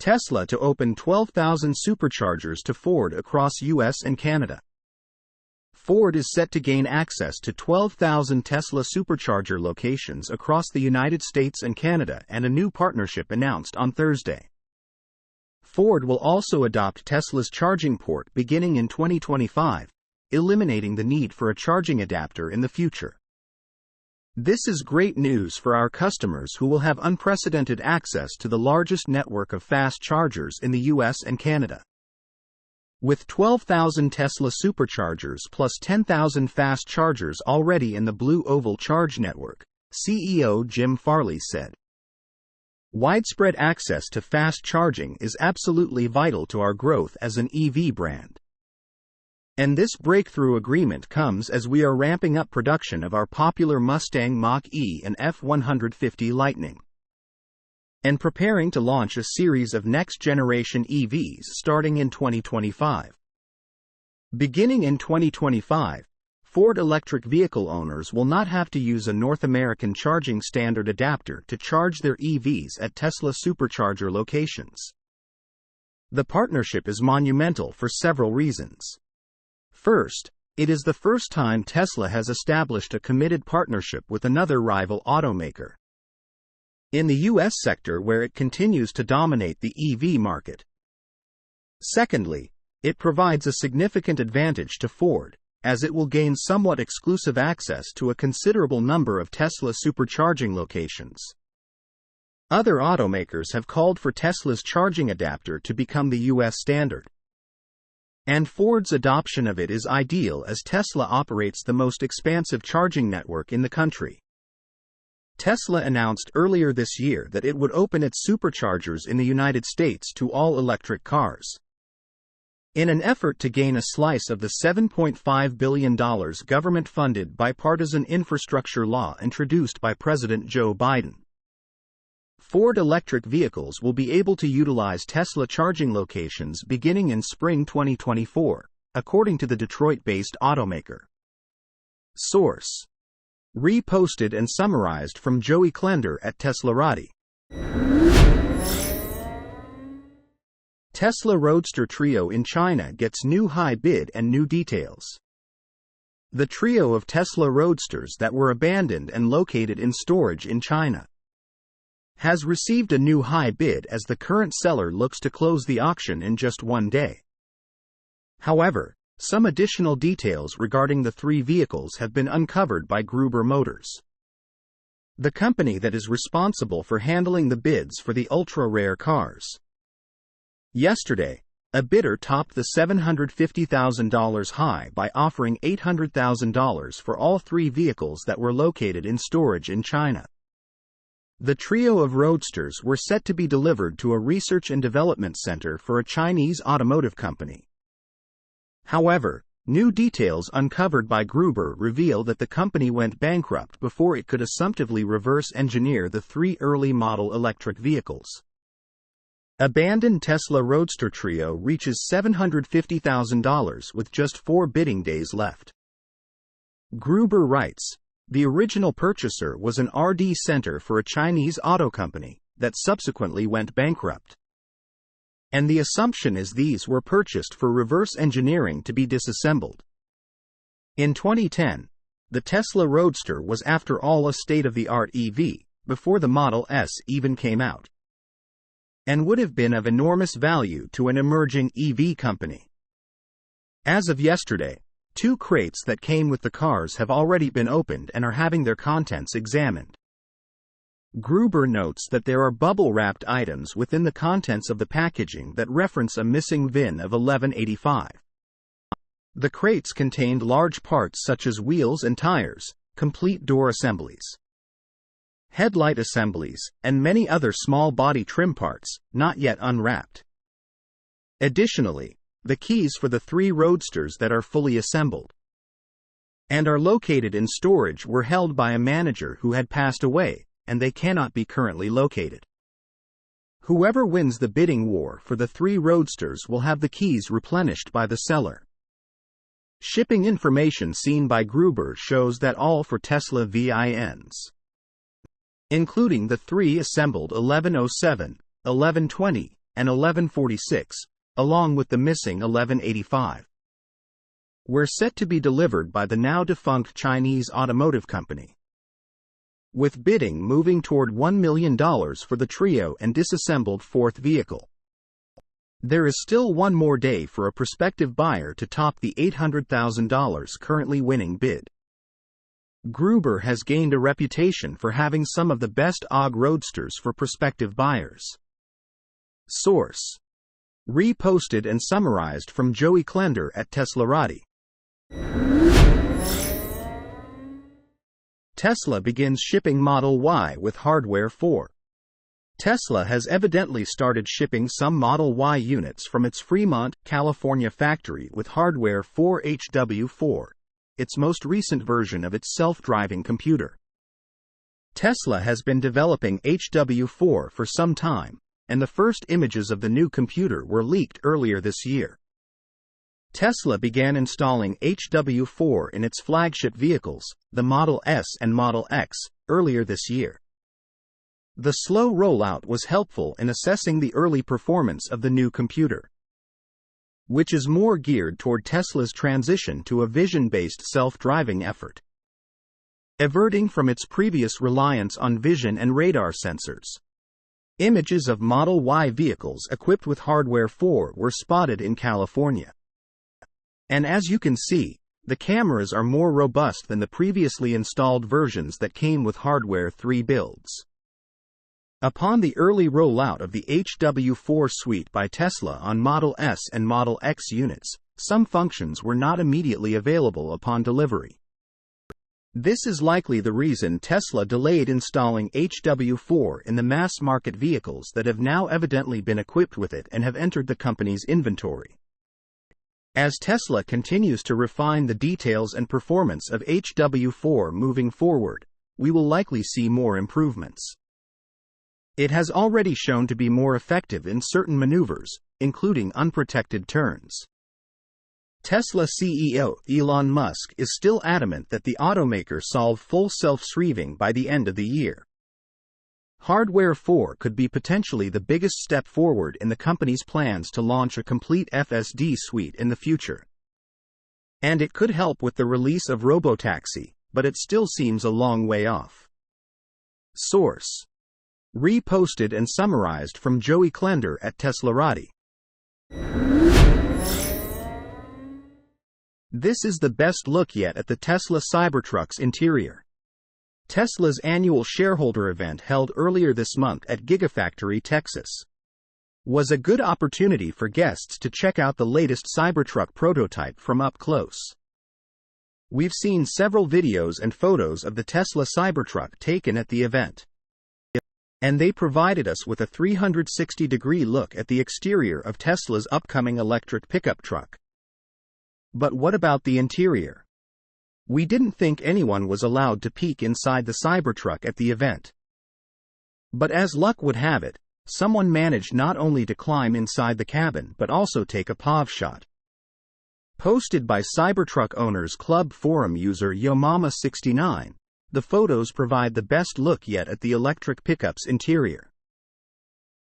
Tesla to open 12,000 superchargers to Ford across US and Canada. Ford is set to gain access to 12,000 Tesla supercharger locations across the United States and Canada, and a new partnership announced on Thursday. Ford will also adopt Tesla's charging port beginning in 2025, eliminating the need for a charging adapter in the future. This is great news for our customers who will have unprecedented access to the largest network of fast chargers in the US and Canada. With 12,000 Tesla superchargers plus 10,000 fast chargers already in the Blue Oval Charge network, CEO Jim Farley said. Widespread access to fast charging is absolutely vital to our growth as an EV brand. And this breakthrough agreement comes as we are ramping up production of our popular Mustang Mach-E and F-150 Lightning, and preparing to launch a series of next-generation EVs starting in 2025. Beginning in 2025, Ford electric vehicle owners will not have to use a North American charging standard adapter to charge their EVs at Tesla supercharger locations. The partnership is monumental for several reasons. First, it is the first time Tesla has established a committed partnership with another rival automaker in the U.S. sector, where it continues to dominate the EV market. Secondly, it provides a significant advantage to Ford, as it will gain somewhat exclusive access to a considerable number of Tesla supercharging locations. Other automakers have called for Tesla's charging adapter to become the U.S. standard, and Ford's adoption of it is ideal as Tesla operates the most expansive charging network in the country. Tesla announced earlier this year that it would open its superchargers in the United States to all electric cars, in an effort to gain a slice of the $7.5 billion government-funded bipartisan infrastructure law introduced by President Joe Biden. Ford electric vehicles will be able to utilize Tesla charging locations beginning in spring 2024, according to the Detroit-based automaker. Source: reposted and summarized from Joey Klender at Teslarati. Tesla Roadster Trio in China gets new high bid and new details. The trio of Tesla Roadsters that were abandoned and located in storage in China has received a new high bid as the current seller looks to close the auction in just one day. However, some additional details regarding the three vehicles have been uncovered by Gruber Motors, the company that is responsible for handling the bids for the ultra-rare cars. Yesterday, a bidder topped the $750,000 high by offering $800,000 for all three vehicles that were located in storage in China. The trio of Roadsters were set to be delivered to a research and development center for a Chinese automotive company. However, new details uncovered by Gruber reveal that the company went bankrupt before it could assumptively reverse engineer the three early model electric vehicles. Abandoned Tesla Roadster Trio reaches $750,000 with just 4 bidding days left. Gruber writes, the original purchaser was an R&D center for a Chinese auto company that subsequently went bankrupt, and the assumption is these were purchased for reverse engineering to be disassembled. In 2010, the Tesla Roadster was after all a state-of-the-art EV, before the Model S even came out, and would have been of enormous value to an emerging EV company. As of yesterday, 2 crates that came with the cars have already been opened and are having their contents examined. Gruber notes that there are bubble-wrapped items within the contents of the packaging that reference a missing VIN of 1185. The crates contained large parts such as wheels and tires, complete door assemblies, headlight assemblies, and many other small body trim parts, not yet unwrapped. Additionally, the keys for the 3 Roadsters that are fully assembled and are located in storage were held by a manager who had passed away, and they cannot be currently located. Whoever wins the bidding war for the 3 Roadsters will have the keys replenished by the seller. Shipping information seen by Gruber shows that all for Tesla VINs, including the 3 assembled 1107, 1120, and 1146, along with the missing 1185. Were set to be delivered by the now-defunct Chinese automotive company, with bidding moving toward $1 million for the trio and disassembled fourth vehicle. There is still one more day for a prospective buyer to top the $800,000 currently winning bid. Gruber has gained a reputation for having some of the best AUG roadsters for prospective buyers. Source: reposted and summarized from Joey Klender at Teslarati. Tesla begins shipping Model Y with hardware 4. Tesla has evidently started shipping some Model Y units from its Fremont, California factory with hardware 4 HW4, its most recent version of its self-driving computer. Tesla has been developing HW4 for some time, and the first images of the new computer were leaked earlier this year. Tesla began installing HW4 in its flagship vehicles, the Model S and Model X, earlier this year. The slow rollout was helpful in assessing the early performance of the new computer, which is more geared toward Tesla's transition to a vision-based self-driving effort, averting from its previous reliance on vision and radar sensors. Images of Model Y vehicles equipped with hardware 4 were spotted in California. And as you can see, the cameras are more robust than the previously installed versions that came with hardware 3 builds. Upon the early rollout of the HW4 suite by Tesla on Model S and Model X units, some functions were not immediately available upon delivery. This is likely the reason Tesla delayed installing HW4 in the mass-market vehicles that have now evidently been equipped with it and have entered the company's inventory. As Tesla continues to refine the details and performance of HW4 moving forward, we will likely see more improvements. It has already shown to be more effective in certain maneuvers, including unprotected turns. Tesla CEO Elon Musk is still adamant that the automaker solve full self-driving by the end of the year. Hardware 4 could be potentially the biggest step forward in the company's plans to launch a complete FSD suite in the future. And it could help with the release of Robotaxi, but it still seems a long way off. Source: reposted and summarized from Joey Klender at Teslarati. This is the best look yet at the Tesla Cybertruck's interior. Tesla's annual shareholder event held earlier this month at Gigafactory, Texas, was a good opportunity for guests to check out the latest Cybertruck prototype from up close. We've seen several videos and photos of the Tesla Cybertruck taken at the event, and they provided us with a 360-degree look at the exterior of Tesla's upcoming electric pickup truck. But what about the interior? We didn't think anyone was allowed to peek inside the Cybertruck at the event. But as luck would have it, someone managed not only to climb inside the cabin but also take a POV shot. Posted by Cybertruck Owners Club forum user Yomama69, the photos provide the best look yet at the electric pickup's interior.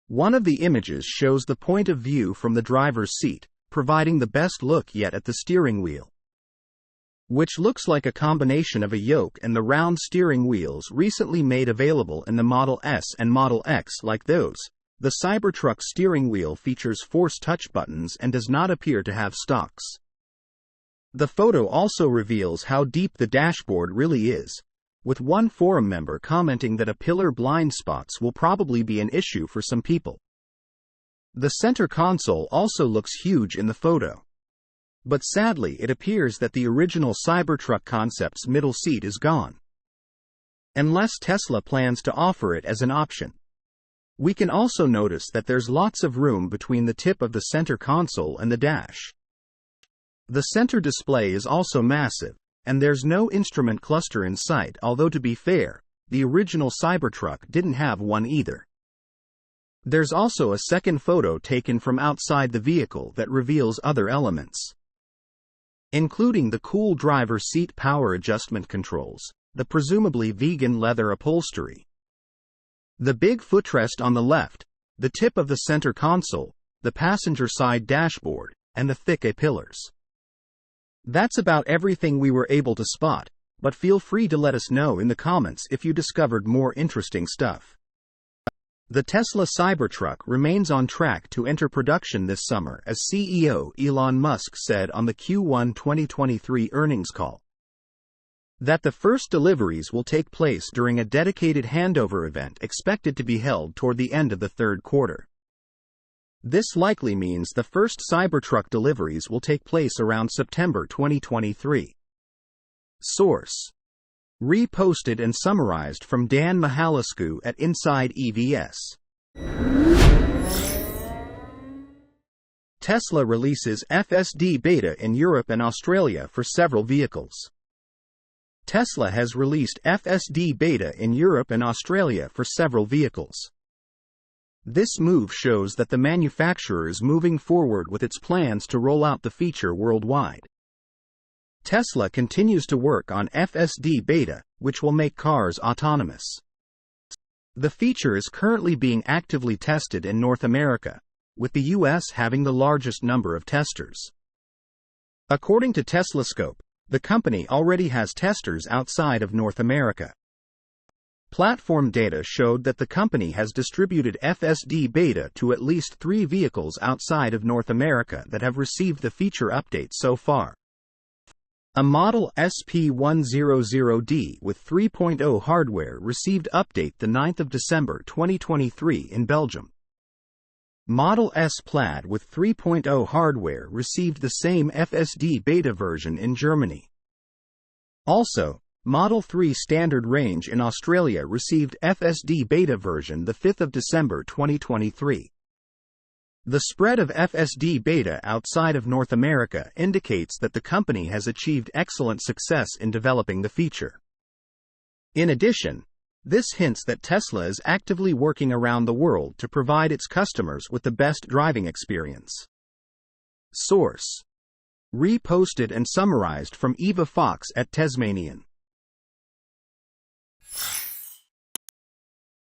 One of the images shows the point of view from the driver's seat, providing the best look yet at the steering wheel, which looks like a combination of a yoke and the round steering wheels recently made available in the Model S and Model X. Like those, the Cybertruck steering wheel features Force touch buttons and does not appear to have stalks. The photo also reveals how deep the dashboard really is, with one forum member commenting that a pillar blind spots will probably be an issue for some people. The center console also looks huge in the photo. But sadly it appears that the original Cybertruck concept's middle seat is gone, unless Tesla plans to offer it as an option. We can also notice that there's lots of room between the tip of the center console and the dash. The center display is also massive, and there's no instrument cluster in sight, although to be fair, the original Cybertruck didn't have one either. There's also a second photo taken from outside the vehicle that reveals other elements, including the cool driver seat power adjustment controls, the presumably vegan leather upholstery, the big footrest on the left, the tip of the center console, the passenger side dashboard, and the thick A-pillars. That's about everything we were able to spot, but feel free to let us know in the comments if you discovered more interesting stuff. The Tesla Cybertruck remains on track to enter production this summer, as CEO Elon Musk said on the Q1 2023 earnings call. That the first deliveries will take place during a dedicated handover event expected to be held toward the end of the third quarter. This likely means the first Cybertruck deliveries will take place around September 2023. Source: reposted and summarized from Dan Mihailescu at Inside EVS. Tesla releases FSD beta in Europe and Australia for several vehicles. Tesla has released FSD beta in Europe and Australia for several vehicles. This move shows that the manufacturer is moving forward with its plans to roll out the feature worldwide. Tesla continues to work on FSD beta, which will make cars autonomous. The feature is currently being actively tested in North America, with the US having the largest number of testers. According to TeslaScope, the company already has testers outside of North America. Platform data showed that the company has distributed FSD beta to at least 3 vehicles outside of North America that have received the feature update so far. A Model SP100D with 3.0 hardware received update the 9th of December 2023 in Belgium. Model S Plaid with 3.0 hardware received the same FSD beta version in Germany. Also, Model 3 Standard Range in Australia received FSD beta version the 5th of December 2023. The spread of FSD beta outside of North America indicates that the company has achieved excellent success in developing the feature. In addition, this hints that Tesla is actively working around the world to provide its customers with the best driving experience. Source: reposted and summarized from Eva Fox at Tesmanian.